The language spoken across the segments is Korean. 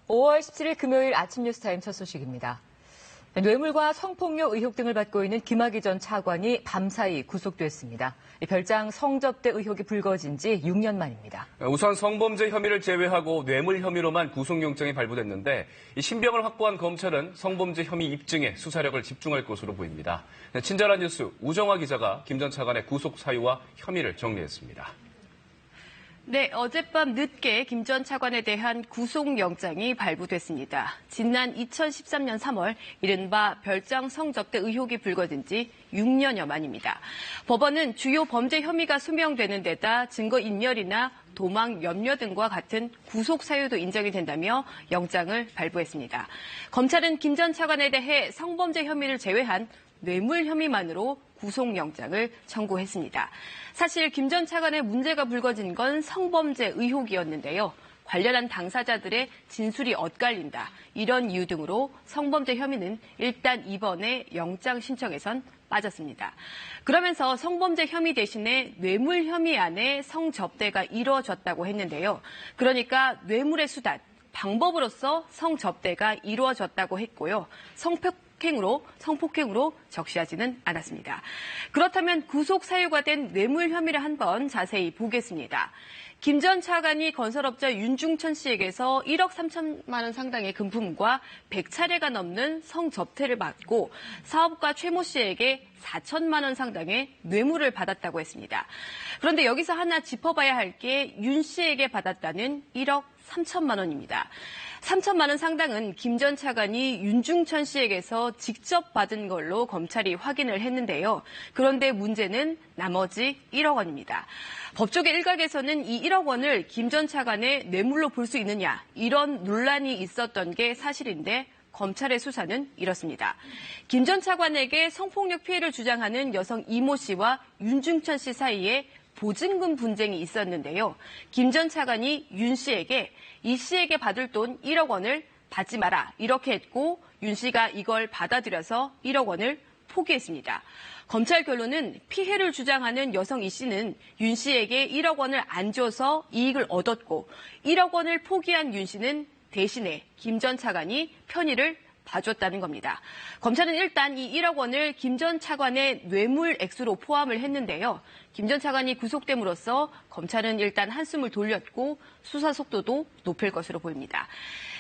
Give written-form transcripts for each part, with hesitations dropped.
5월 17일 금요일 아침 뉴스타임 첫 소식입니다. 뇌물과 성폭력 의혹 등을 받고 있는 김학의 전 차관이 밤사이 구속됐습니다. 별장 성접대 의혹이 불거진 지 6년 만입니다. 우선 성범죄 혐의를 제외하고 뇌물 혐의로만 구속영장이 발부됐는데 신병을 확보한 검찰은 성범죄 혐의 입증에 수사력을 집중할 것으로 보입니다. 친절한 뉴스 우정화 기자가 김 전 차관의 구속 사유와 혐의를 정리했습니다. 네, 어젯밤 늦게 김 전 차관에 대한 구속영장이 발부됐습니다. 지난 2013년 3월 이른바 별장 성접대 의혹이 불거진 지 6년여 만입니다. 법원은 주요 범죄 혐의가 소명되는 데다 증거인멸이나 도망 염려 등과 같은 구속 사유도 인정이 된다며 영장을 발부했습니다. 검찰은 김 전 차관에 대해 성범죄 혐의를 제외한 뇌물 혐의만으로 구속영장을 청구했습니다. 사실 김 전 차관의 문제가 불거진 건 성범죄 의혹이었는데요. 관련한 당사자들의 진술이 엇갈린다. 이런 이유 등으로 성범죄 혐의는 일단 이번에 영장 신청에선 빠졌습니다. 그러면서 성범죄 혐의 대신에 뇌물 혐의 안에 성접대가 이루어졌다고 했는데요. 그러니까 뇌물의 수단, 방법으로서 성접대가 이루어졌다고 했고요. 성폭행으로 적시하지는 않았습니다. 그렇다면 구속 사유가 된 뇌물 혐의를 한번 자세히 보겠습니다. 김 전 차관이 건설업자 윤중천 씨에게서 1억 3천만 원 상당의 금품과 100차례가 넘는 성접대를 받고 사업가 최모 씨에게 4천만 원 상당의 뇌물을 받았다고 했습니다. 그런데 여기서 하나 짚어봐야 할 게 윤 씨에게 받았다는 1억 3천만 원입니다. 3천만 원 상당은 김 전 차관이 윤중천 씨에게서 직접 받은 걸로 검찰이 확인을 했는데요. 그런데 문제는 나머지 1억 원입니다. 법조계 일각에서는 이 1억 원을 김 전 차관의 뇌물로 볼 수 있느냐 이런 논란이 있었던 게 사실인데 검찰의 수사는 이렇습니다. 김 전 차관에게 성폭력 피해를 주장하는 여성 이모 씨와 윤중천 씨 사이에 보증금 분쟁이 있었는데요. 김 전 차관이 윤 씨에게 이 씨에게 받을 돈 1억 원을 받지 마라 이렇게 했고 윤 씨가 이걸 받아들여서 1억 원을 포기했습니다. 검찰 결론은 피해를 주장하는 여성 이 씨는 윤 씨에게 1억 원을 안 줘서 이익을 얻었고 1억 원을 포기한 윤 씨는 대신에 김 전 차관이 편의를 봐줬다는 겁니다. 검찰은 일단 이 1억 원을 김 전 차관의 뇌물 액수로 포함을 했는데요. 김 전 차관이 구속됨으로써 검찰은 일단 한숨을 돌렸고 수사 속도도 높일 것으로 보입니다.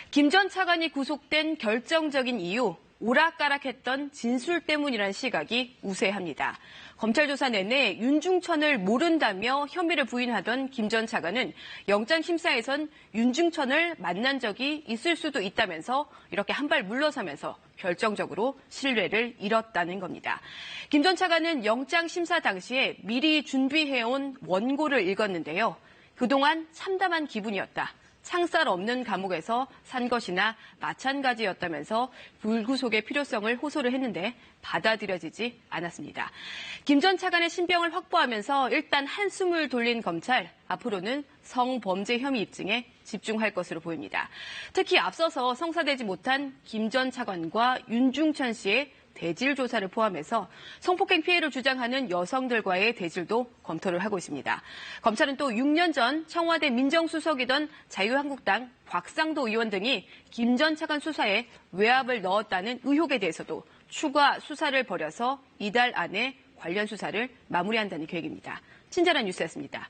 김 전 차관이 구속된 결정적인 이유, 오락가락했던 진술 때문이라는 시각이 우세합니다. 검찰 조사 내내 윤중천을 모른다며 혐의를 부인하던 김 전 차관은 영장 심사에선 윤중천을 만난 적이 있을 수도 있다면서 이렇게 한 발 물러서면서 결정적으로 신뢰를 잃었다는 겁니다. 김 전 차관은 영장 심사 당시에 미리 준비해온 원고를 읽었는데요. 그동안 참담한 기분이었다. 창살 없는 감옥에서 산 것이나 마찬가지였다면서 불구속의 필요성을 호소를 했는데 받아들여지지 않았습니다. 김 전 차관의 신병을 확보하면서 일단 한숨을 돌린 검찰, 앞으로는 성범죄 혐의 입증에 집중할 것으로 보입니다. 특히 앞서서 성사되지 못한 김 전 차관과 윤중천 씨의 대질 조사를 포함해서 성폭행 피해를 주장하는 여성들과의 대질도 검토를 하고 있습니다. 검찰은 또 6년 전 청와대 민정수석이던 자유한국당 곽상도 의원 등이 김 전 차관 수사에 외압을 넣었다는 의혹에 대해서도 추가 수사를 벌여서 이달 안에 관련 수사를 마무리한다는 계획입니다. 친절한 뉴스였습니다.